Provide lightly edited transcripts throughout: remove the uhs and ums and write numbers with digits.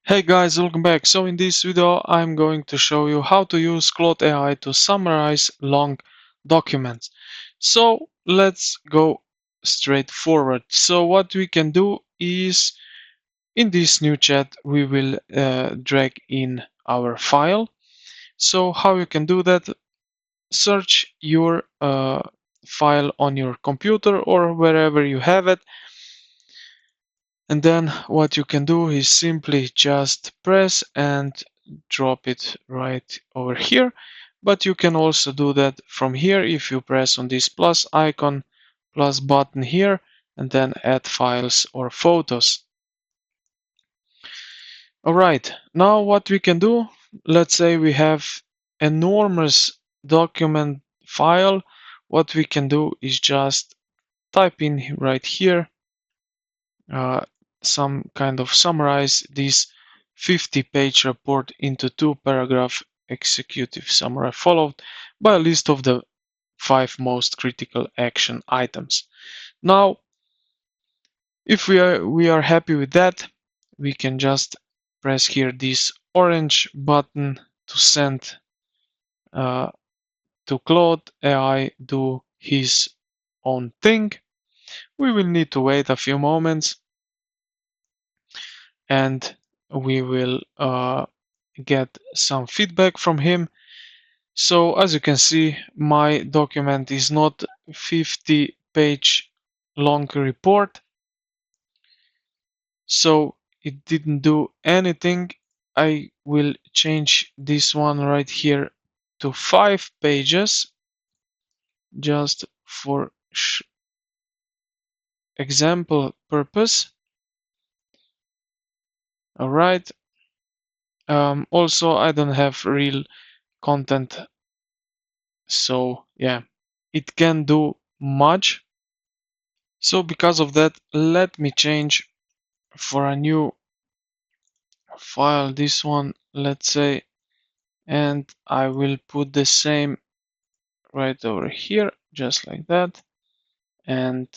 Hey guys, welcome back. So in this video, I'm going to show you how to use Claude AI to summarize long documents. So let's go straight forward. So what we can do is in this new chat, we will drag in our file. So how you can do that? Search your file on your computer or wherever you have it. And then what you can do is simply just press and drop it right over here. But you can also do that from here if you press on this plus icon, plus button here, and then add files or photos. All right, now what we can do, let's say we have enormous document file. What we can do is just type in right here some kind of summarize this 50-page report into 2-paragraph executive summary followed by a list of the 5 most critical action items. Now, if we are happy with that, we can just press here this orange button to send to Claude AI do his own thing. We will need to wait a few moments and we will get some feedback from him. So as you can see, my document is not 50-page long report. So it didn't do anything. I will change this one right here to 5 pages just for example purpose. All right. Also, I don't have real content. So yeah, it can do much. So because of that, let me change for a new file, this one, let's say, and I will put the same right over here, just like that, and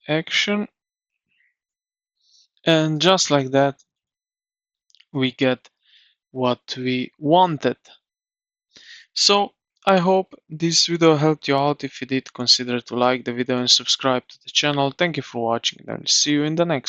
action. And just like that, we get what we wanted. So I hope this video helped you out. If you did, consider to like the video and subscribe to the channel. Thank you for watching and I'll see you in the next.